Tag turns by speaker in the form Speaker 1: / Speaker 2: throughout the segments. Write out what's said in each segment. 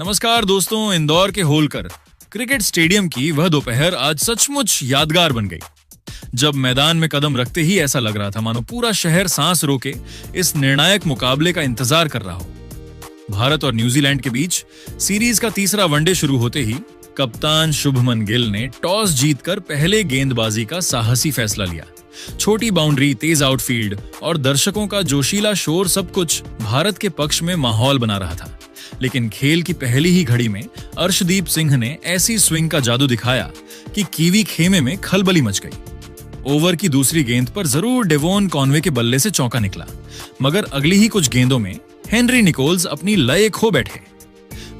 Speaker 1: नमस्कार दोस्तों, इंदौर के होलकर क्रिकेट स्टेडियम की वह दोपहर आज सचमुच यादगार बन गई। जब मैदान में कदम रखते ही ऐसा लग रहा था मानो पूरा शहर सांस रोके इस निर्णायक मुकाबले का इंतजार कर रहा हो। भारत और न्यूजीलैंड के बीच सीरीज का तीसरा वनडे शुरू होते ही कप्तान शुभमन गिल ने टॉस जीतकर पहले गेंदबाजी का साहसी फैसला लिया। छोटी बाउंड्री, तेज आउटफील्ड और दर्शकों का जोशीला शोर सब कुछ भारत के पक्ष में माहौल बना रहा था। लेकिन खेल की पहली ही घड़ी में अर्शदीप सिंह ने ऐसी स्विंग का जादू दिखाया कि कीवी खेमे में खलबली मच गई। ओवर की दूसरी गेंद पर जरूर डेवोन कॉनवे के बल्ले से चौका निकला, मगर अगली ही कुछ गेंदों में हेनरी निकोल्स अपनी लय खो बैठे।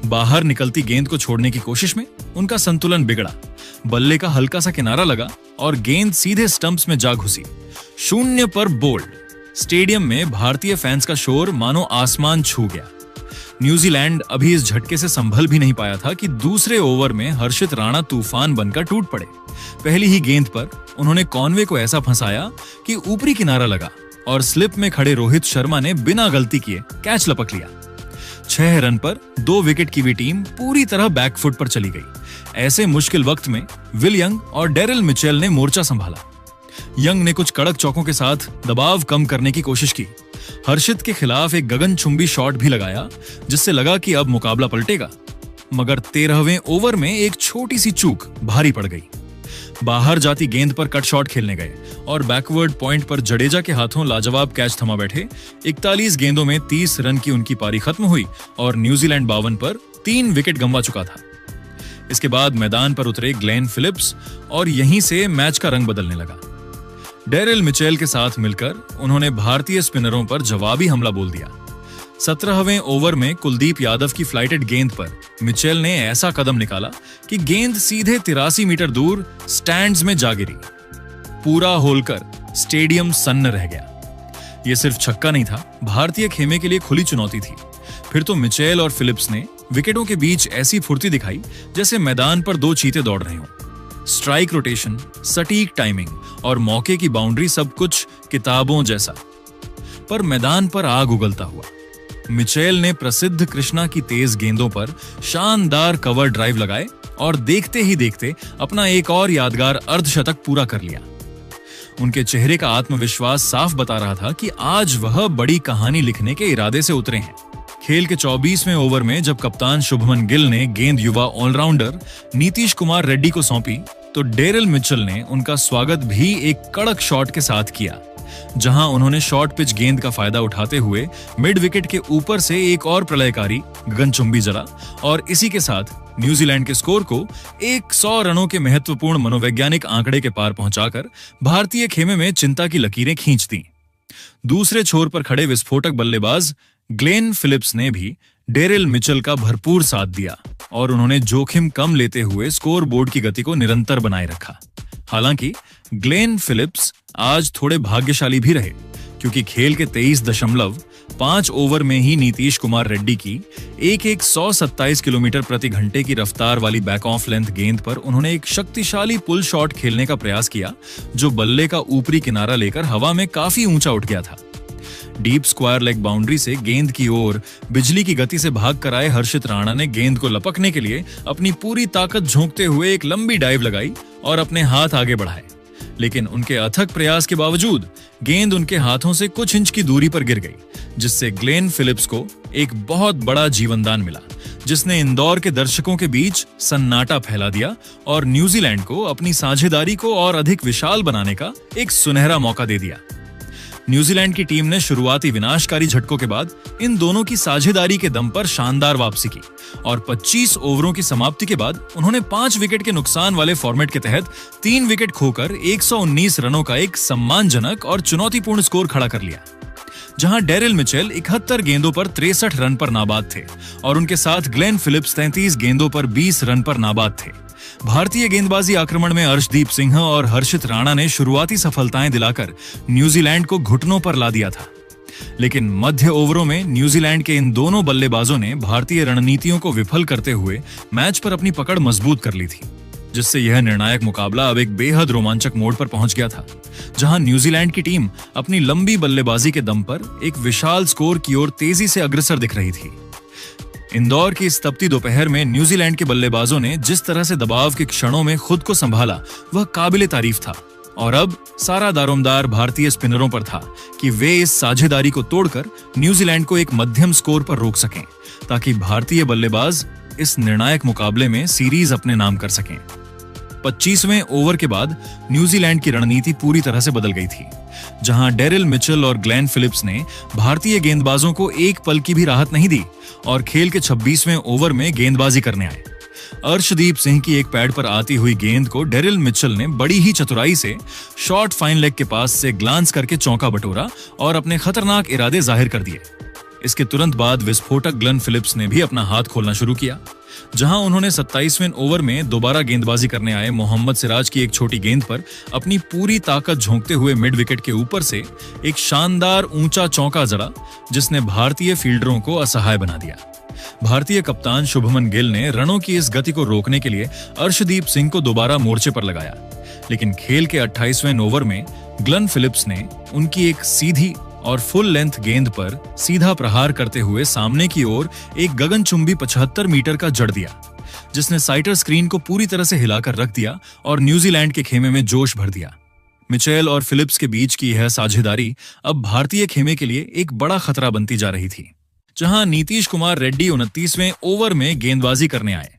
Speaker 1: बाहर निकलती गेंद को छोड़ने की कोशिश में उनका संतुलन बिगड़ा, बल्ले का हल्का सा किनारा लगा और गेंद सीधे स्टंप्स में जा घुसी। 0 पर बोल्ड। स्टेडियम में भारतीय फैंस का शोर मानो आसमान छू गया। न्यूजीलैंड अभी इस झटके से संभल भी नहीं पाया था कि दूसरे ओवर में हर्षित राणा तूफान बनकर टूट पड़े। पहली ही गेंद पर उन्होंने कॉनवे को ऐसा फंसाया कि ऊपरी किनारा लगा और स्लिप में खड़े रोहित शर्मा ने बिना गलती किए कैच लपक लिया। 6 रन पर 2 विकेट की भी टीम पूरी तरह बैकफुट पर चली गई। ऐसे मुश्किल वक्त में विल यंग और डेरिल मिचेल ने मोर्चा संभाला। यंग ने कुछ कड़क चौकों के साथ दबाव कम करने की कोशिश की। हर्षित के खिलाफ एक गगनचुंबी शॉट भी लगाया, जिससे लगा कि अब मुकाबला पलटेगा। मगर 13वें ओवर में एक छोटी सी चूक भारी पड़ गई। बाहर जाती गेंद पर कट शॉट खेलने गए और बैकवर्ड पॉइंट पर जडेजा के हाथों लाजवाब कैच थमा बैठे। 41 गेंदों में 30 रन की उनकी पारी खत्म हुई और न्यूजीलैंड 52 पर 3 विकेट गंवा चुका था। इसके बाद मैदान पर उतरे ग्लेन फिलिप्स और यहीं से मैच का रंग बदलने लगा। डेरिल मिचेल के साथ मिलकर उन्होंने भारतीय स्पिनरों पर जवाबी हमला बोल दिया। 17वें ओवर में कुलदीप यादव की फ्लाइटेड गेंद पर मिचेल ने ऐसा कदम निकाला कि गेंद सीधे 83 मीटर दूर स्टैंड्स में जा गिरी। पूरा होलकर स्टेडियम सन्न रह गया। यह सिर्फ छक्का नहीं था, भारतीय खेमे के लिए खुली चुनौती थी। फिर तो मिचेल और फिलिप्स ने विकेटों के बीच ऐसी फुर्ती दिखाई जैसे मैदान पर 2 चीते दौड़ रहे हों। स्ट्राइक रोटेशन, सटीक टाइमिंग और मौके की बाउंड्री, सब कुछ किताबों जैसा। पर मैदान पर आग उगलता हुआ। मिचेल ने प्रसिद्ध कृष्णा की तेज गेंदों पर शानदार कवर ड्राइव लगाए और देखते ही देखते अपना एक और यादगार अर्धशतक पूरा कर लिया। उनके चेहरे का आत्मविश्वास साफ बता रहा था कि आज वह बड़ी कहानी लिखने के इरादे से उतरे हैं। खेल के 24वें ओवर में जब कप्तान शुभमन गिल ने गेंद युवा ऑलराउंडर नीतीश कुमार रेड्डी को सौंपी, तो डेरिल मिचेल ने उनका स्वागत भी एक कड़क शॉट के साथ किया, जहां उन्होंने शॉर्ट पिच गेंद का फायदा उठाते हुए मिड विकेट के ऊपर से एक और प्रलयकारी गगनचुंबी जला और इसी के साथ न्यूजीलैंड के स्कोर को 100 रनों के महत्वपूर्ण मनोवैज्ञानिक आंकड़े के पार पहुंचाकर भारतीय खेमे में चिंता की लकीरें खींच दी। दूसरे छोर पर खड़े विस्फोटक बल्लेबाज ग्लेन फिलिप्स ने भी डेरिल मिचेल का भरपूर साथ दिया और उन्होंने जोखिम कम लेते हुए स्कोर बोर्ड की गति को निरंतर बनाए रखा। हालांकि ग्लेन फिलिप्स आज थोड़े भाग्यशाली भी रहे, क्योंकि खेल के 23.5 ओवर में ही नीतीश कुमार रेड्डी की 127 किलोमीटर प्रति घंटे की रफ्तार वाली बैक ऑफ लेंथ गेंद पर उन्होंने एक शक्तिशाली पुल शॉट खेलने का प्रयास किया, जो बल्ले का ऊपरी किनारा लेकर हवा में काफी ऊंचा उठ गया था। डीप स्क्वायर लेग बाउंड्री से गेंद की ओर बिजली की गति से भाग कर आए हर्षित राणा ने गेंद को लपकने के लिए अपनी पूरी ताकत झोंकते हुए एक लंबी डाइव लगाई और अपने हाथ आगे बढ़ाए। लेकिन उनके अथक प्रयास के बावजूद गेंद उनके हाथों से कुछ इंच की दूरी पर गिर गई, जिससे ग्लेन फिलिप्स को एक बहुत बड़ा जीवनदान मिला, जिसने इंदौर के दर्शकों के बीच सन्नाटा फैला दिया और न्यूजीलैंड को अपनी साझेदारी को और अधिक विशाल बनाने का एक सुनहरा मौका दे दिया। न्यूजीलैंड की टीम ने शुरुआती विनाशकारी झटकों के बाद इन दोनों की साझेदारी के दम पर शानदार वापसी की और 25 ओवरों की समाप्ति के बाद उन्होंने 5 विकेट के नुकसान वाले फॉर्मेट के तहत 3 विकेट खोकर 119 रनों का एक सम्मानजनक और चुनौतीपूर्ण स्कोर खड़ा कर लिया, जहां डेरिल मिचेल 71 गेंदों पर 63 रन पर नाबाद थे और उनके साथ ग्लेन फिलिप्स 33 गेंदों पर 20 रन पर नाबाद थे। भारतीय गेंदबाजी आक्रमण में अर्शदीप सिंह और हर्षित राणा ने शुरुआती सफलताएं दिलाकर न्यूजीलैंड को घुटनों पर ला दिया था। लेकिन मध्य ओवरों में न्यूजीलैंड के इन दोनों बल्लेबाजों ने भारतीय रणनीतियों को विफल करते हुए मैच पर अपनी पकड़ मजबूत कर ली थी, जिससे यह निर्णायक मुकाबला अब एक बेहद रोमांचक मोड़ पर पहुंच गया था, जहां न्यूजीलैंड की टीम अपनी लंबी बल्लेबाजी के दम पर एक विशाल स्कोर की ओर तेजी से अग्रसर दिख रही थी। इंदौर की इस तपती दोपहर में न्यूजीलैंड के बल्लेबाजों ने जिस तरह से दबाव के क्षणों में खुद को संभाला, वह काबिले तारीफ था। और अब सारा दारोमदार भारतीय स्पिनरों पर था कि वे इस साझेदारी को तोड़कर न्यूजीलैंड को एक मध्यम स्कोर पर रोक सकें, ताकि भारतीय बल्लेबाज इस निर्णायक मुकाबले में सीरीज अपने नाम कर सकें। 25वें ओवर के बाद न्यूजीलैंड की रणनीति पूरी तरह से बदल गई थी, जहां डेरिल मिचेल और ग्लेन फिलिप्स ने भारतीय गेंदबाजों को एक पल की भी राहत नहीं दी और खेल के 26वें ओवर में गेंदबाजी करने आए। अर्शदीप सिंह की एक पैड पर आती हुई गेंद को डेरिल मिचेल ने बड़ी ही चतुराई से शॉर्ट फाइन लेग के पास से ग्लांस करके चौका बटोरा और अपने खतरनाक इरादे जाहिर कर दिए। इसके तुरंत बाद विस्फोटक ग्लेन फिलिप्स ने भी अपना हाथ खोलना शुरू किया, जहां उन्होंने 27वें ओवर में दोबारा गेंदबाजी करने आए मोहम्मद सिराज की एक छोटी गेंद पर अपनी पूरी ताकत झोंकते हुए मिड विकेट के ऊपर से एक शानदार ऊंचा चौका जड़ा, जिसने भारतीय फील्डरों को असहाय बना दिया। भारतीय कप्तान शुभमन गिल ने रनों की इस गति को रोकने के लिए अर्शदीप सिंह को दोबारा मोर्चे पर लगाया, लेकिन खेल के 28वें ओवर में ग्लेन फिलिप्स ने उनकी एक सीधी और फुल लेंथ गेंद पर सीधा प्रहार करते हुए सामने की ओर एक गगनचुंबी 75 मीटर का जड़ दिया, जिसने साइटर स्क्रीन को पूरी तरह से हिलाकर रख दिया और न्यूजीलैंड के खेमे में जोश भर दिया। मिचेल और फिलिप्स के बीच की यह साझेदारी अब भारतीय खेमे के लिए एक बड़ा खतरा बनती जा रही थी, जहां नीतीश कुमार रेड्डी 29वें ओवर में गेंदबाजी करने आए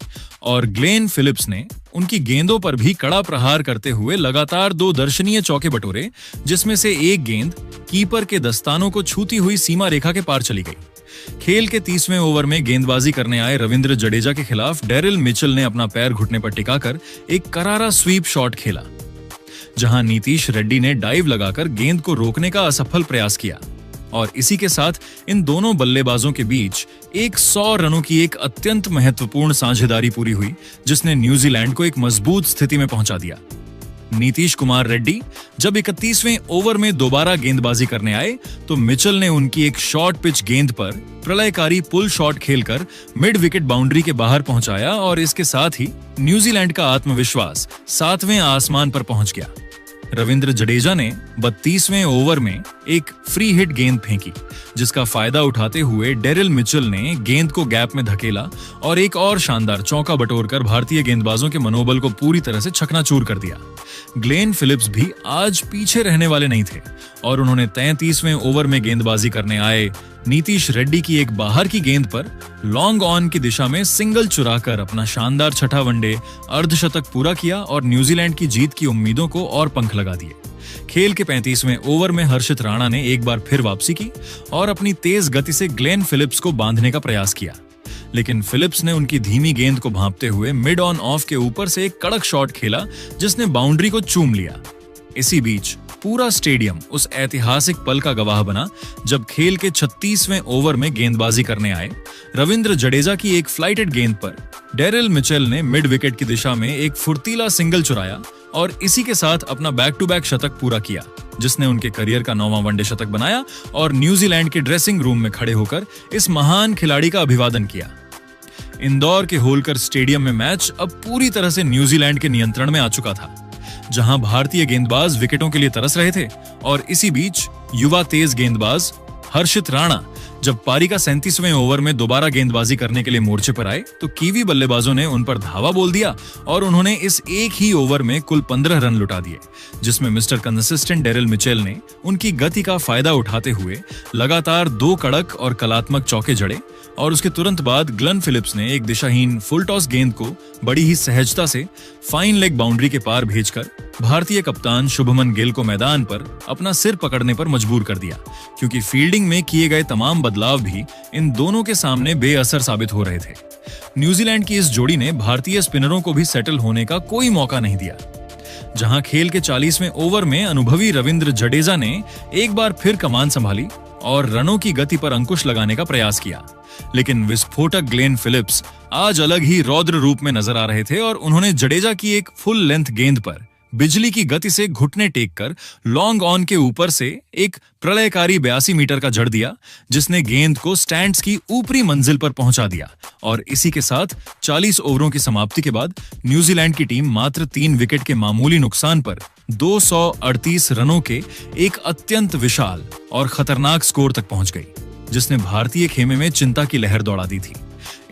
Speaker 1: और ग्लेन फिलिप्स ने उनकी गेंदों पर भी कड़ा प्रहार करते हुए लगातार 2 दर्शनीय चौके बटोरे, जिसमें से एक गेंद कीपर के दस्तानों को छूती हुई सीमा रेखा के पार चली गई। खेल के 30वें ओवर में गेंदबाजी करने आए रविंद्र जडेजा के खिलाफ डेरिल मिचेल ने अपना पैर घुटने पर टिकाकर एक करारा स्वीप शॉट खेला, जहां नीतीश रेड्डी ने डाइव लगाकर गेंद को रोकने का असफल प्रयास किया और इसी के साथ इन दोनों बल्लेबाजों के बीच 100 रनों की एक अत्यंत महत्वपूर्ण साझेदारी पूरी हुई, जिसने न्यूजीलैंड को एक मजबूत स्थिति में पहुंचा दिया। नीतीश कुमार रेड्डी जब 31वें ओवर में दोबारा गेंदबाजी करने आए तो मिचेल ने उनकी एक शॉर्ट पिच गेंद पर प्रलयकारी पुल शॉट खेलकर मिड विकेट बाउंड्री के बाहर पहुंचाया और इसके साथ ही न्यूजीलैंड का आत्मविश्वास 7वें आसमान पर पहुंच गया। रविंद्र जडेजा ने 32वें ओवर में एक फ्री हिट गेंद फेंकी, जिसका फायदा उठाते हुए डेरिल मिचेल ने गेंद को गैप में धकेला और एक और शानदार चौका बटोरकर भारतीय गेंदबाजों के मनोबल को पूरी तरह से चकनाचूर कर दिया। ग्लेन फिलिप्स भी आज पीछे रहने वाले नहीं थे और उन्होंने 33वें ओवर में गेंदबाजी करने आए नीतीश रेड्डी की एक बाहर की गेंद पर लॉन्ग ऑन की दिशा में सिंगल चुराकर अपना शानदार छठा वनडे अर्धशतक पूरा किया और न्यूजीलैंड की जीत की उम्मीदों को और पंख लगा दिए। खेल के 35वें ओवर में हर्षित राणा ने एक बार फिर वापसी की और अपनी तेज गति से ग्लेन फिलिप्स को बांधने का प्रयास किया, लेकिन फिलिप्स ने उनकी धीमी गेंद को भांपते हुए मिड ऑन ऑफ के ऊपर से एक कड़क शॉट खेला, जिसने बाउंड्री को चूम लिया। इसी बीच पूरा स्टेडियम उस ऐतिहासिक पल का गवाह बना जब खेल के 36वें ओवर में गेंदबाजी करने आए रविंद्र जडेजा की एक फ्लाइटेड गेंद पर डेरिल मिचेल ने मिड विकेट की दिशा में एक फुर्तीला सिंगल चुराया और इसी के साथ अपना बैक टू बैक शतक पूरा किया, जिसने उनके करियर का 9वां वनडे शतक बनाया और न्यूजीलैंड के ड्रेसिंग रूम में खड़े होकर इस महान खिलाड़ी का अभिवादन किया। इंदौर के होलकर स्टेडियम में मैच अब पूरी तरह से न्यूजीलैंड के नियंत्रण में आ चुका था, जहां भारतीय गेंदबाज विकेटों के लिए तरस रहे थे और इसी बीच युवा तेज गेंदबाज हर्षित राणा जब पारी का 37वें ओवर में दोबारा गेंदबाजी करने के लिए मोर्चे पर आए तो कीवी बल्लेबाजों ने उन पर धावा बोल दिया और उन्होंने इस एक ही ओवर में कुल 15 रन लुटा दिए, जिसमें मिस्टर कंसिस्टेंट डेरिल मिचेल ने उनकी गति का फायदा उठाते हुए लगातार 2 कड़क और कलात्मक चौके जड़े और उसके तुरंत बाद ग्लेन फिलिप्स ने एक दिशाहीन फुल टॉस गेंद को बड़ी ही सहजता से फाइन लेग बाउंड्री के पार भेजकर भारतीय कप्तान शुभमन गिल को मैदान पर अपना सिर पकड़ने पर मजबूर कर दिया, क्योंकि फील्डिंग में किए गए तमाम बदलाव भी इन दोनों के सामने बेअसर साबित हो रहे थे। न्यूजीलैंड की इस जोड़ी ने भारतीय स्पिनरों को भी सेटल होने का कोई मौका नहीं दिया, जहां खेल के 40वें ओवर में अनुभवी रविंद्र जडेजा ने एक बार फिर कमान संभाली और रनों की गति पर अंकुश लगाने का प्रयास किया, लेकिन विस्फोटक ग्लेन फिलिप्स आज अलग ही रौद्र रूप में नजर आ रहे थे और उन्होंने जडेजा की एक फुल लेंथ गेंद पर बिजली की गति से घुटने टेक कर लॉन्ग ऑन के ऊपर से एक प्रलयकारी 82 मीटर का जड़ दिया, जिसने गेंद को स्टैंड्स की ऊपरी मंजिल पर पहुंचा दिया और इसी के साथ 40 ओवरों की समाप्ति के बाद न्यूजीलैंड की टीम मात्र 3 विकेट के मामूली नुकसान पर 238 रनों के एक अत्यंत विशाल और खतरनाक स्कोर तक पहुंच गई, जिसने भारतीय खेमे में चिंता की लहर दौड़ा दी थी।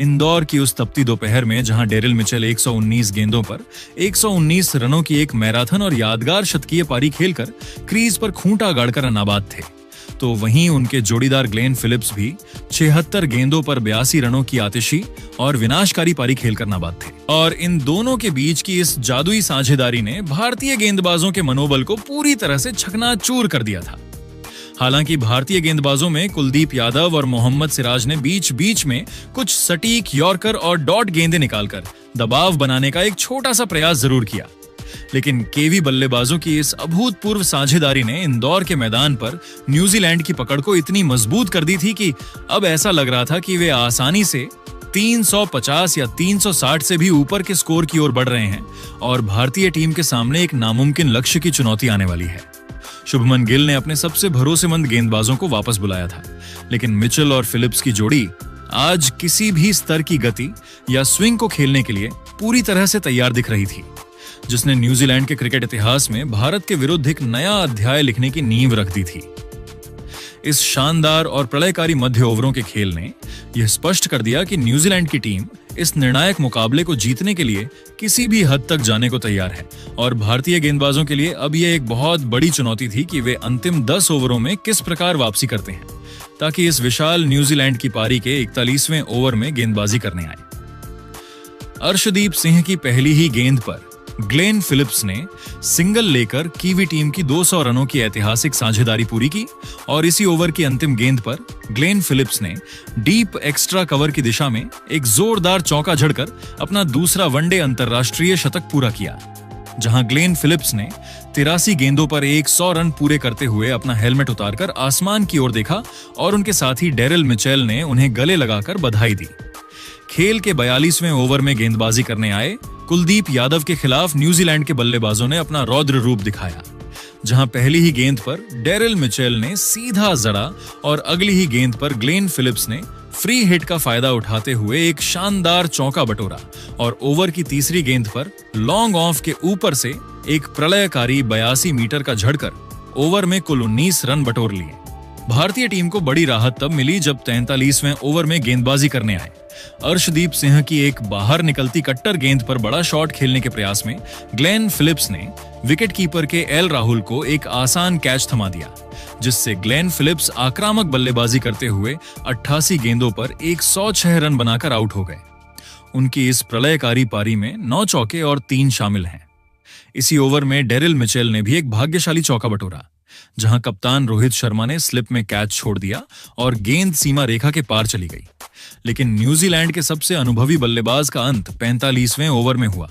Speaker 1: इंदौर की उस तपती दोपहर में जहां डेरिल मिचेल 119 गेंदों पर 119 रनों की एक मैराथन और यादगार शतकीय पारी खेलकर क्रीज पर खूंटा गाड़कर नाबाद थे, तो वहीं उनके जोड़ीदार ग्लेन फिलिप्स भी 76 गेंदों पर 82 रनों की आतिशी और विनाशकारी पारी खेलकर नाबाद थे। और इन दोनों के बीच की इस जादुई साझेदारी ने भारतीय गेंदबाजों के मनोबल को पूरी तरह से चकनाचूर कर दिया था। हालांकि भारतीय गेंदबाजों में कुलदीप यादव और मोहम्मद सिराज ने बीच बीच में कुछ सटीक यॉर्कर और डॉट गेंदें निकालकर दबाव बनाने का एक छोटा सा प्रयास जरूर किया, लेकिन केवी बल्लेबाजों की इस अभूतपूर्व साझेदारी ने इंदौर के मैदान पर न्यूजीलैंड की पकड़ को इतनी मजबूत कर दी थी कि अब ऐसा लग रहा था कि वे आसानी से 350 या 360 से भी ऊपर के स्कोर की ओर बढ़ रहे हैं और भारतीय टीम के सामने एक नामुमकिन लक्ष्य की चुनौती आने वाली है। शुभमन गिल ने अपने सबसे भरोसेमंद गेंदबाजों को वापस बुलाया था, लेकिन मिचेल और फिलिप्स की जोड़ी आज किसी भी स्तर की गति या स्विंग को खेलने के लिए पूरी तरह से तैयार दिख रही थी, जिसने न्यूजीलैंड के क्रिकेट इतिहास में भारत के विरुद्ध एक नया अध्याय लिखने की नींव रख दी थी। इस शानदार और प्रलयकारी मध्य ओवरों के खेल ने यह स्पष्ट कर दिया कि न्यूजीलैंड की टीम इस निर्णायक मुकाबले को जीतने के लिए किसी भी हद तक जाने को तैयार है और भारतीय गेंदबाजों के लिए अब यह एक बहुत बड़ी चुनौती थी कि वे अंतिम 10 ओवरों में किस प्रकार वापसी करते हैं ताकि इस विशाल न्यूजीलैंड की पारी के 41वें ओवर में गेंदबाजी करने आए। अर्शदीप सिंह की पहली ही गेंद पर ग्लेन फिलिप्स ने सिंगल लेकर कीवी टीम की 200 रनों की ऐतिहासिक साझेदारी पूरी की और इसी ओवर की अंतिम गेंद पर ग्लेन फिलिप्स ने डीप एक्स्ट्रा कवर की दिशा में एक जोरदार चौका झड़कर अपना दूसरा वनडे अंतरराष्ट्रीय शतक पूरा किया, जहां ग्लेन फिलिप्स ने 83 गेंदों पर 100 रन पूरे करते हुए अपना हेलमेट उतारकर आसमान की ओर देखा और उनके साथी डेरिल मिचेल ने उन्हें गले लगाकर बधाई दी। खेल के 42वें ओवर में गेंदबाजी करने आए कुलदीप यादव के खिलाफ न्यूजीलैंड के बल्लेबाजों ने अपना रौद्र रूप दिखाया, जहां पहली ही गेंद पर डेरिल मिचेल ने सीधा जड़ा और अगली ही गेंद पर ग्लेन फिलिप्स ने फ्री हिट का फायदा उठाते हुए एक शानदार चौका बटोरा और ओवर की तीसरी गेंद पर लॉन्ग ऑफ के ऊपर से एक प्रलयकारी 82 मीटर का झड़कर ओवर में कुल 19 रन बटोर लिए। भारतीय टीम को बड़ी राहत तब मिली जब 43वें ओवर में गेंदबाजी करने आए। अर्शदीप सिंह की एक बाहर निकलती कट्टर गेंद पर बड़ा शॉट खेलने के प्रयास में ग्लेन फिलिप्स ने विकेट कीपर के एल राहुल को एक आसान कैच थमा दिया, जिससे ग्लेन फिलिप्स आक्रामक बल्लेबाजी करते हुए 88 गेंदों पर 106 रन बनाकर आउट हो गए। उनकी इस प्रलयकारी पारी में 9 चौके और 3 शामिल हैं। इसी ओवर में डेरिल मिचेल ने भी एक भाग्यशाली चौका बटोरा, जहां कप्तान रोहित शर्मा ने स्लिप में कैच छोड़ दिया और गेंद सीमा रेखा के पार चली गई। लेकिन न्यूजीलैंड के सबसे अनुभवी बल्लेबाज का अंत 45वें ओवर में हुआ,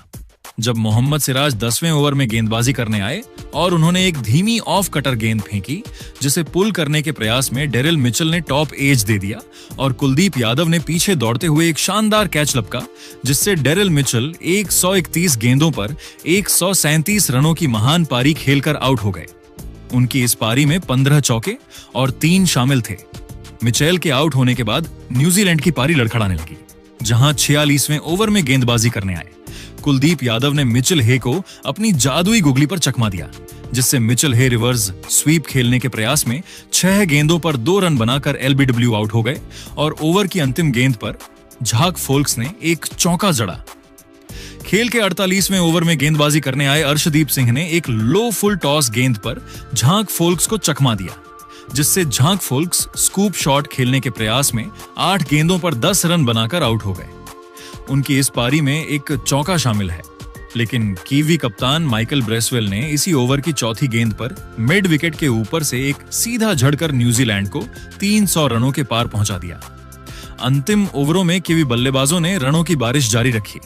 Speaker 1: जब मोहम्मद सिराज 10वें ओवर में गेंदबाजी करने आए और उन्होंने एक धीमी ऑफ कटर गेंद फेंकी, जिसे पुल करने के प्रयास में डेरिल मिचेल ने टॉप एज दे दिया और कुलदीप यादव ने पीछे दौड़ते हुए एक शानदार कैच लपका, जिससे डेरिल मिचेल 131 गेंदों पर 137 रनों की महान पारी खेलकर आउट हो गए। उनकी इस पारी में 15 चौके और 3 शामिल थे। मिचेल के आउट होने के बाद न्यूजीलैंड की पारी लड़खड़ाने लगी, जहां 46वें ओवर में गेंदबाजी करने आए कुलदीप यादव ने मिचेल हे को अपनी जादुई गुगली पर चकमा दिया, जिससे मिचेल हे रिवर्स स्वीप खेलने के प्रयास में 6 गेंदों पर 2 रन बनाकर एलबीडब्ल्यू आउट हो गए और ओवर की अंतिम गेंद पर झाक फोल्क्स ने एक चौका जड़ा। खेल के 48वें ओवर में गेंदबाजी करने आए अर्शदीप सिंह ने एक लो फुल टॉस गेंद पर झाक फोल्क्स को चकमा दिया, जिससे झाक फोल्क्स स्कूप शॉट खेलने के प्रयास में 8 गेंदों पर 10 रन बनाकर आउट हो गए। उनकी इस पारी में एक चौका शामिल है, लेकिन कीवी कप्तान माइकल ब्रेसवेल ने इसी ओवर की चौथी गेंद पर मिड विकेट के ऊपर से एक सीधा झड़कर न्यूजीलैंड को 300 रनों के पार पहुंचा दिया। अंतिम ओवरों में कीवी बल्लेबाजों ने रनों की बारिश जारी रखी,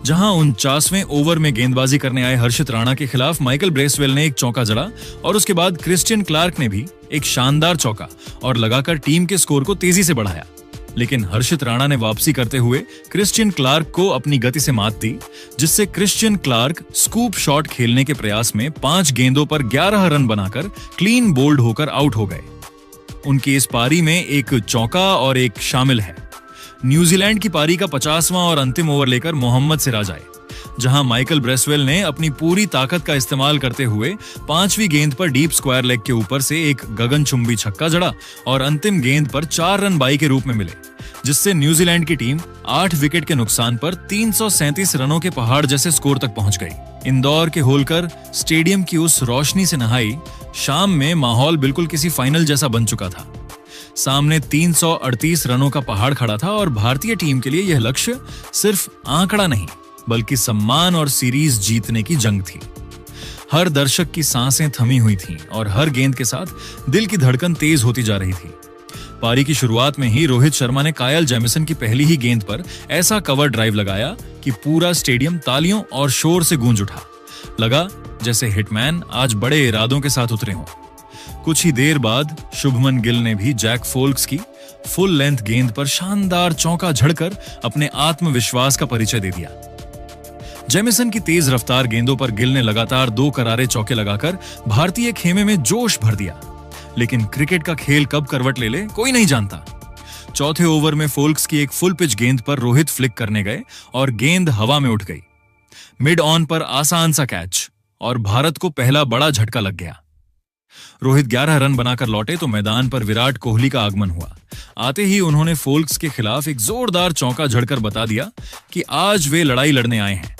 Speaker 1: जहां 49वें ओवर में गेंदबाजी करने आए हर्षित राणा के खिलाफ माइकल ब्रेसवेल ने एक चौका जड़ा और उसके बाद क्रिश्चियन क्लार्क ने भी एक शानदार चौका और लगाकर टीम के स्कोर को तेजी से बढ़ाया। लेकिन हर्षित राणा ने वापसी करते हुए क्रिश्चियन क्लार्क को अपनी गति से मात दी, जिससे क्रिश्चियन क्लार्क स्कूप शॉट खेलने के प्रयास में 5 गेंदों पर 11 रन बनाकर क्लीन बोल्ड होकर आउट हो गए। उनकी इस पारी में एक चौका और एक शामिल है। न्यूजीलैंड की पारी का 50वां और अंतिम ओवर लेकर मोहम्मद सिराज आए, जहां माइकल ब्रेसवेल ने अपनी पूरी ताकत का इस्तेमाल करते हुए 5वीं गेंद पर डीप स्क्वायर लेग के ऊपर से एक गगनचुंबी छक्का जड़ा और अंतिम गेंद पर 4 रन बाई के रूप में मिले, जिससे न्यूजीलैंड की टीम 8 विकेट के नुकसान पर 337 रनों के पहाड़ जैसे स्कोर तक पहुंच गई। इंदौर के होलकर स्टेडियम की उस रोशनी से नहाई शाम में माहौल बिल्कुल किसी फाइनल जैसा बन चुका था। सामने 338 रनों का पहाड़ खड़ा था और भारतीय टीम के लिए यह लक्ष्य सिर्फ आंकड़ा नहीं बल्कि सम्मान और सीरीज जीतने की जंग थी। हर दर्शक की सांसें थमी हुई थीं और हर गेंद के साथ दिल की धड़कन तेज होती जा रही थी। पारी की शुरुआत में ही रोहित शर्मा ने कायल जेमिसन की पहली ही गेंद पर ऐसा कवर ड्राइव लगाया कि पूरा स्टेडियम तालियों और शोर से गूंज उठा। लगा जैसे हिटमैन आज बड़े इरादों के साथ उतरे हों। कुछ ही देर बाद शुभमन गिल ने भी जैक फोल्क्स की फुल लेंथ गेंद पर शानदार चौका झड़कर अपने आत्मविश्वास का परिचय दे दिया। जेमिसन की तेज रफ्तार गेंदों पर गिल ने लगातार 2 करारे चौके लगाकर भारतीय खेमे में जोश भर दिया। लेकिन क्रिकेट का खेल कब करवट ले ले कोई नहीं जानता। चौथे ओवर में फोल्क्स की एक फुल पिच गेंद पर रोहित फ्लिक करने गए और गेंद हवा में उठ गई। मिड ऑन पर आसान सा कैच और भारत को पहला बड़ा झटका लग गया। रोहित 11 रन बनाकर लौटे तो मैदान पर विराट कोहली का आगमन हुआ। आते ही उन्होंने फोल्क्स के खिलाफ एक जोरदार चौका झड़कर बता दिया कि आज वे लड़ाई लड़ने आए हैं।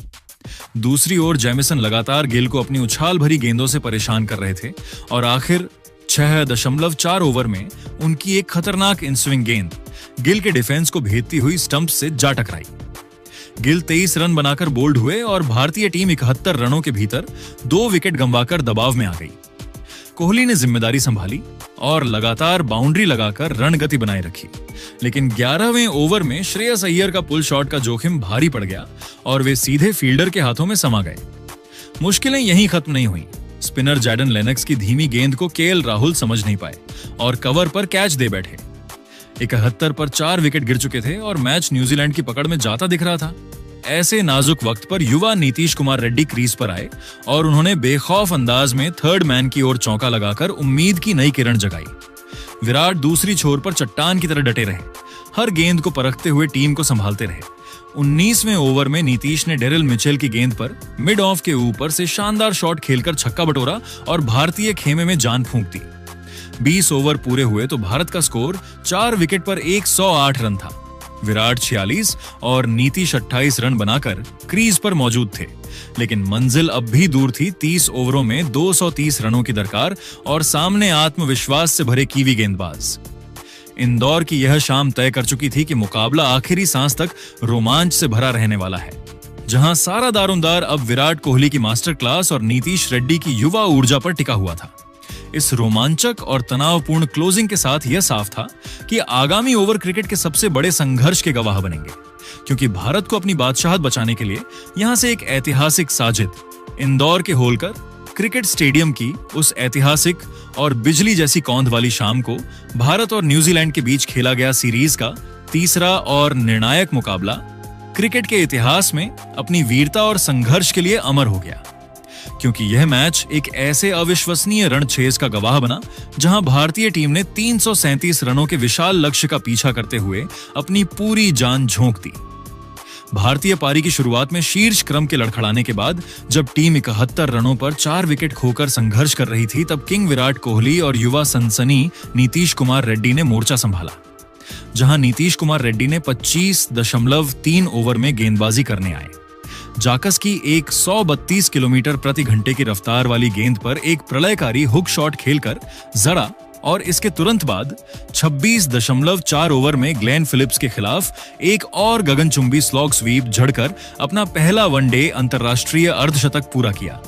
Speaker 1: दूसरी ओर जेमिसन लगातार गिल को अपनी उछाल भरी गेंदों से परेशान कर रहे थे और आखिर 6.4 ओवर में उनकी एक खतरनाक इनस्विंग गेंद गिल के डिफेंस को भेदती हुई स्टंप से जा टकराई। गिल 23 रन बनाकर बोल्ड हुए और भारतीय टीम 71 रनों के भीतर 2 विकेट गंवाकर दबाव में आ गई। कोहली ने जिम्मेदारी संभाली और लगातार बाउंड्री लगाकर रन गति बनाए रखी, लेकिन 11वें ओवर में श्रेयस अय्यर का पुल शॉट का जोखिम भारी पड़ गया और वे सीधे फील्डर के हाथों में समा गए। मुश्किलें यहीं खत्म नहीं हुई। स्पिनर जैडन लेनक्स की धीमी गेंद को केएल राहुल समझ नहीं पाए और कवर पर कैच दे बैठे। 71 पर 4 विकेट गिर चुके थे और मैच न्यूजीलैंड की पकड़ में जाता दिख रहा था। ऐसे नाजुक वक्त पर युवा नीतीश कुमार रेड्डी क्रीज पर आए और उन्होंने बेखौफ अंदाज में थर्ड मैन की ओर चौका लगाकर उम्मीद की नई किरण जगाई। विराट दूसरी छोर पर चट्टान की तरह डटे रहे, हर गेंद को परखते हुए टीम को संभालते रहे। 19वें ओवर में नीतीश ने डेरिल मिचेल की गेंद पर मिड ऑफ के ऊपर से शानदार शॉट खेलकर छक्का बटोरा और भारतीय खेमे में जान फूंक दी। 20 ओवर पूरे हुए तो भारत का स्कोर 4 विकेट पर 108 रन था। विराट 46 और नीतीश 28 रन बनाकर क्रीज पर मौजूद थे, लेकिन मंजिल अब भी दूर थी। 30 ओवरों में 230 रनों की दरकार और सामने आत्मविश्वास से भरे कीवी गेंदबाज। इंदौर की यह शाम तय कर चुकी थी कि मुकाबला आखिरी सांस तक रोमांच से भरा रहने वाला है, जहां सारा दारोमदार अब विराट कोहली की मास्टर क्लास और नीतीश रेड्डी की युवा ऊर्जा पर टिका हुआ था। इस रोमांचक और तनावपूर्ण क्लोजिंग के साथ यह साफ था कि आगामी ओवर क्रिकेट के सबसे बड़े संघर्ष के गवाह बनेंगे, क्योंकि भारत को अपनी बादशाहत बचाने के लिए यहां से एक ऐतिहासिक साजिद इंदौर के होलकर क्रिकेट स्टेडियम की उस ऐतिहासिक और बिजली जैसी कौंध वाली शाम को भारत और न्यूजीलैंड के बीच खेला गया सीरीज का तीसरा और निर्णायक मुकाबला क्रिकेट के इतिहास में अपनी वीरता और संघर्ष के लिए अमर हो गया, क्योंकि यह मैच एक ऐसे अविश्वसनीय रणछेद का गवाह बना जहां भारतीय टीम ने 337 रनों के विशाल लक्ष्य का पीछा करते हुए अपनी पूरी जान झोंक दी। भारतीय पारी की शुरुआत में शीर्ष क्रम के लड़खड़ाने के बाद जब टीम 71 रनों पर 4 विकेट खोकर संघर्ष कर रही थी, तब किंग विराट कोहली और युवा सनसनी नीतीश कुमार रेड्डी ने मोर्चा संभाला। जहां नीतीश कुमार रेड्डी ने 25.3 ओवर में गेंदबाजी करने आए। जाकस की एक 132 किलोमीटर प्रति घंटे की रफ्तार वाली गेंद पर एक प्रलयकारी हुक शॉट खेलकर जड़ा और इसके तुरंत बाद 26.4 ओवर में ग्लेन फिलिप्स के खिलाफ एक और गगनचुंबी स्लॉग स्वीप झड़कर अपना पहला वनडे अंतरराष्ट्रीय अर्धशतक पूरा किया,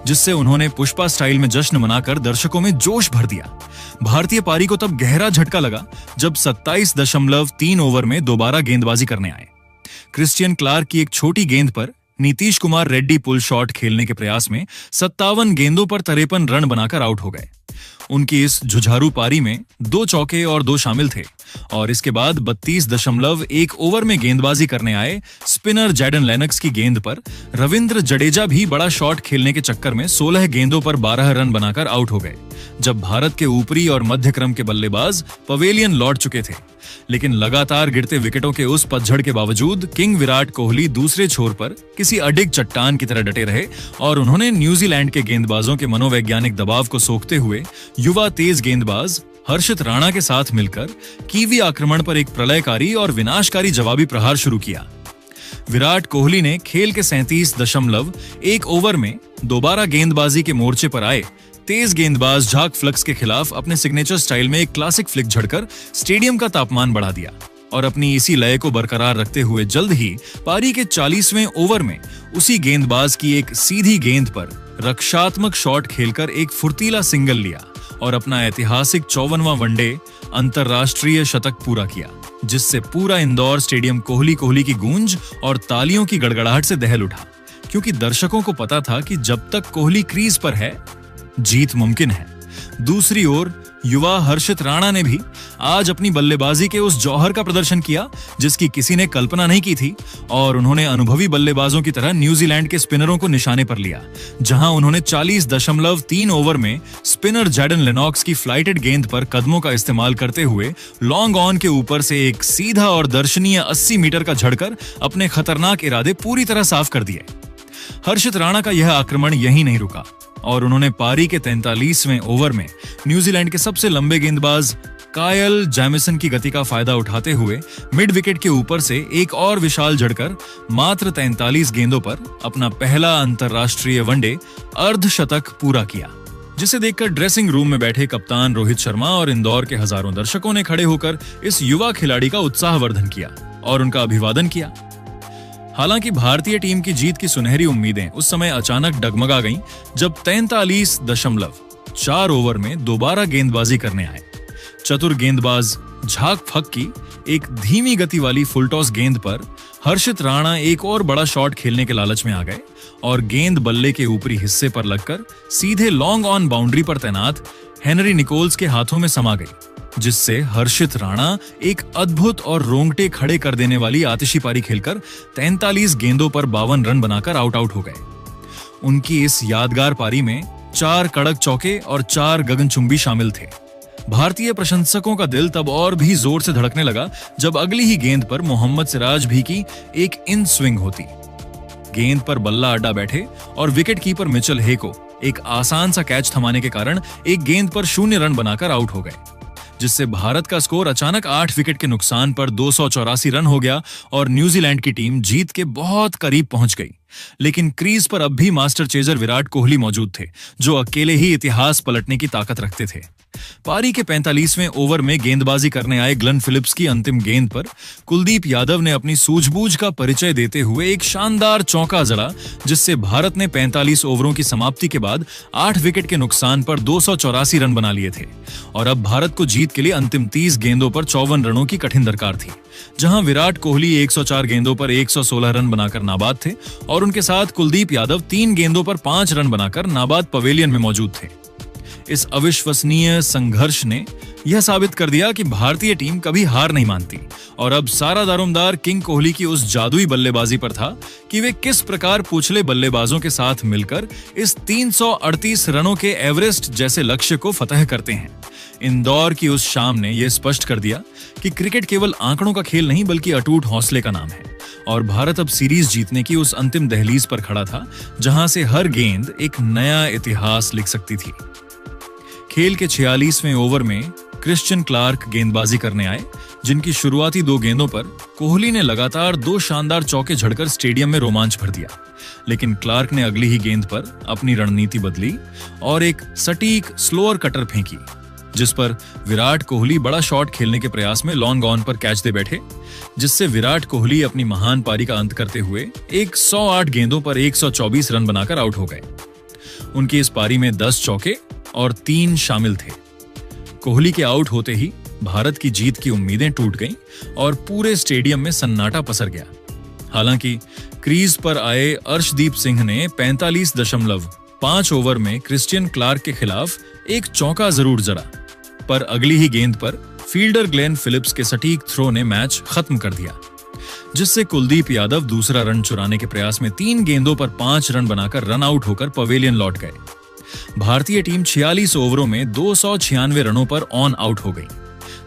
Speaker 1: जिससे उन्होंने पुष्पा स्टाइल में जश्न मनाकर दर्शकों में जोश भर दिया। भारतीय पारी को तब गहरा झटका लगा जब 27.3 ओवर में दोबारा गेंदबाजी करने आए। क्रिस्टियन क्लार्क की एक छोटी गेंद पर नीतीश कुमार रेड्डी पुल शॉट खेलने के प्रयास में 57 गेंदों पर 53 रन बनाकर आउट हो गए। उनकी इस जुझारू पारी में 2 चौके और 2 शामिल थे और इसके बाद 32.1 ओवर में गेंदबाजी करने आए स्पिनर जैडन लेनक्स की गेंद पर रविंद्र जडेजा भी बड़ा शॉट खेलने के चक्कर में 16 गेंदों पर 12 रन बनाकर आउट हो गए, जब भारत के ऊपरी और मध्य क्रम के बल्लेबाज पवेलियन लौट चुके थे। लेकिन लगातार गिरते विकेटों के उस पतझड़ के बावजूद किंग विराट कोहली दूसरे छोर पर किसी अडिग चट्टान की तरह डटे रहे और उन्होंने न्यूजीलैंड के गेंदबाजों के मनोवैज्ञानिक दबाव को सोखते हुए युवा तेज गेंदबाज हर्षित राणा के साथ मिलकर कीवी आक्रमण पर एक प्रलयकारी और विनाशकारी जवाबी प्रहार शुरू किया। विराट कोहली ने खेल के 37.1 ओवर में दोबारा गेंदबाजी के मोर्चे पर आए तेज गेंदबाज झाक फ्लक्स के खिलाफ अपने सिग्नेचर स्टाइल में एक क्लासिक फ्लिक झड़कर स्टेडियम का तापमान बढ़ा दिया और अपनी इसी लय को बरकरार रखते हुए जल्द ही पारी के 40वें ओवर में उसी गेंदबाज की एक सीधी गेंद पर रक्षात्मक शॉट खेलकर एक फुर्तीला सिंगल लिया और अपना ऐतिहासिक 54वां वनडे अंतरराष्ट्रीय शतक पूरा किया, जिससे पूरा इंदौर स्टेडियम कोहली कोहली की गूंज और तालियों की गड़गड़ाहट से दहल उठा, क्योंकि दर्शकों को पता था कि जब तक कोहली क्रीज पर है जीत मुमकिन है। दूसरी ओर युवा हर्षित राणा ने भी आज अपनी बल्लेबाजी के उस जौहर का प्रदर्शन किया जिसकी किसी ने कल्पना नहीं की थी और उन्होंने अनुभवी बल्लेबाजों की तरह न्यूजीलैंड के स्पिनरों को निशाने पर लिया, जहां उन्होंने 40.3 ओवर में स्पिनर जैडन लेनॉक्स की फ्लाइटेड गेंद पर कदमों का इस्तेमाल करते हुए लॉन्ग ऑन के ऊपर से एक सीधा और दर्शनीय 80 मीटर का झड़कर अपने खतरनाक इरादे पूरी तरह साफ कर दिए। हर्षित राणा का यह आक्रमण यहीं नहीं रुका और उन्होंने पारी के 43वें ओवर में न्यूजीलैंड के सबसे लंबे गेंदबाज कायल जैमिसन की गति का फायदा उठाते हुए मिड विकेट के ऊपर से एक और विशाल झड़कर मात्र 43 गेंदों पर अपना पहला अंतरराष्ट्रीय वनडे अर्धशतक पूरा किया, जिसे देखकर ड्रेसिंग रूम में बैठे कप्तान रोहित शर्मा और इंदौर के हजारों दर्शकों ने खड़े होकर इस युवा खिलाड़ी का उत्साहवर्धन किया और उनका अभिवादन किया। हालांकि भारतीय टीम की जीत की सुनहरी उम्मीदें उस समय अचानक डगमगा गईं जब 43.4 ओवर में दोबारा गेंदबाजी करने आए। चतुर गेंदबाज झाक फक की एक धीमी गति वाली फुलटॉस गेंद पर हर्षित राणा एक और बड़ा शॉट खेलने के लालच में आ गए और गेंद बल्ले के ऊपरी हिस्से पर लगकर सीधे लॉन्ग ऑन बाउंड्री पर तैनात हेनरी निकोल्स के हाथों में समा गई, जिससे हर्षित राणा एक अद्भुत और रोंगटे खड़े कर देने वाली आतिशी पारी खेलकर 43 गेंदों पर 52 रन बनाकर आउट हो गए। उनकी इस यादगार पारी में 4 कड़क चौके और 4 गगनचुंबी शामिल थे। भारतीय प्रशंसकों का दिल तब और भी जोर से धड़कने लगा जब अगली ही गेंद पर मोहम्मद सिराज भी की एक इन स्विंग होती। गेंद पर बल्ला अड्डा बैठे और विकेट कीपर मिचेल हेको एक आसान सा कैच थमाने के कारण एक गेंद पर 0 रन बनाकर आउट हो गए, जिससे भारत का स्कोर अचानक 8 विकेट के नुकसान पर 284 रन हो गया और न्यूजीलैंड की टीम जीत के बहुत करीब पहुंच गई। लेकिन क्रीज पर अब भी मास्टर चेजर विराट कोहली मौजूद थे, जो अकेले ही इतिहास पलटने की ताकत रखते थे। पारी के 45वें ओवर में गेंदबाजी करने आए ग्लेन फिलिप्स की अंतिम गेंद पर कुलदीप यादव ने अपनी सूझबूझ का परिचय देते हुए एक शानदार चौका जड़ा, जिससे भारत ने 45 ओवरों की समाप्ति के बाद 8 विकेट के नुकसान पर 284 रन बना लिए थे और अब भारत को जीत के लिए अंतिम 30 गेंदों पर 54 रनों की कठिन दरकार थी, जहां विराट कोहली 104 गेंदों पर 116 रन बनाकर नाबाद थे और उनके साथ कुलदीप यादव 3 गेंदों पर 5 रन बनाकर नाबाद पवेलियन में मौजूद थे। इस अविश्वसनीय संघर्ष ने यह साबित कर दिया कि भारतीय टीम कभी हार नहीं मानती और अब सारा दारोमदार किंग कोहली की उस जादुई बल्लेबाजी पर था कि वे किस प्रकार पूछले बल्लेबाजों के साथ मिलकर इस 338 रनों के एवरेस्ट जैसे लक्ष्य को फतह करते हैं। इंदौर की उस शाम ने यह स्पष्ट कर दिया कि क्रिकेट केवल आंकड़ों का खेल नहीं बल्कि अटूट हौसले का नाम है और भारत अब सीरीज जीतने की उस अंतिम दहलीज पर खड़ा था जहां से हर गेंद एक नया इतिहास लिख सकती थी। खेल के 46वें ओवर में क्रिश्चियन क्लार्क गेंदबाजी करने आए, जिनकी शुरुआती 2 गेंदों पर कोहली ने लगातार 2 शानदार चौके झड़कर स्टेडियम में रोमांच भर दिया। लेकिन क्लार्क ने अगली ही गेंद पर अपनी रणनीति बदली और एक सटीक स्लोअर कटर फेंकी, जिस पर विराट कोहली बड़ा शॉट खेलने के प्रयास में लॉन्ग ऑन पर कैच दे बैठे, जिससे विराट कोहली अपनी महान पारी का अंत करते हुए 108 गेंदों पर 124 रन बनाकर आउट हो गए। उनकी इस पारी में 10 चौके और 3 शामिल थे। कोहली के आउट होते ही भारत की जीत की उम्मीदें टूट गईं और पूरे स्टेडियम में सन्नाटा पसर गया। हालांकि क्रीज पर आए अर्शदीप सिंह ने 45.5 ओवर में क्रिश्चियन क्लार्क के खिलाफ एक चौका जरूर जड़ा, पर अगली ही गेंद पर फील्डर ग्लेन फिलिप्स के सटीक थ्रो ने मैच खत्म कर दिया, जिससे कुलदीप यादव दूसरा रन चुराने के प्रयास में 3 गेंदों पर 5 रन बनाकर रन आउट होकर पवेलियन लौट गए। भारतीय टीम 46 ओवरों में 296 रनों पर ऑन आउट हो गई,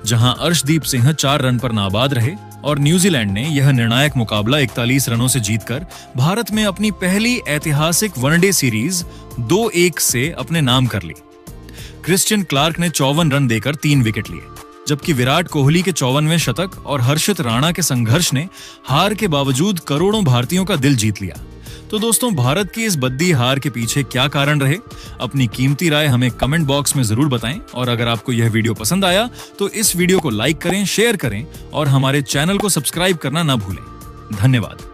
Speaker 1: जहां अर्शदीप सिंह 4 रन पर नाबाद रहे और न्यूजीलैंड ने यह निर्णायक मुकाबला 41 रनों से जीतकर भारत में अपनी पहली ऐतिहासिक वनडे सीरीज 2-1 से अपने नाम कर ली। क्रिस्टियन क्लार्क ने 54 रन देकर 3 विकेट लिए, जबकि विराट कोहली के 54वें शतक और हर्षित राणा के संघर्ष ने हार के बावजूद करोड़ों भारतीयों का दिल जीत लिया। तो दोस्तों, भारत की इस बद्दी हार के पीछे क्या कारण रहे? अपनी कीमती राय हमें कमेंट बॉक्स में जरूर बताएं, और अगर आपको यह वीडियो पसंद आया तो इस वीडियो को लाइक करें, शेयर करें और हमारे चैनल को सब्सक्राइब करना ना भूलें। धन्यवाद।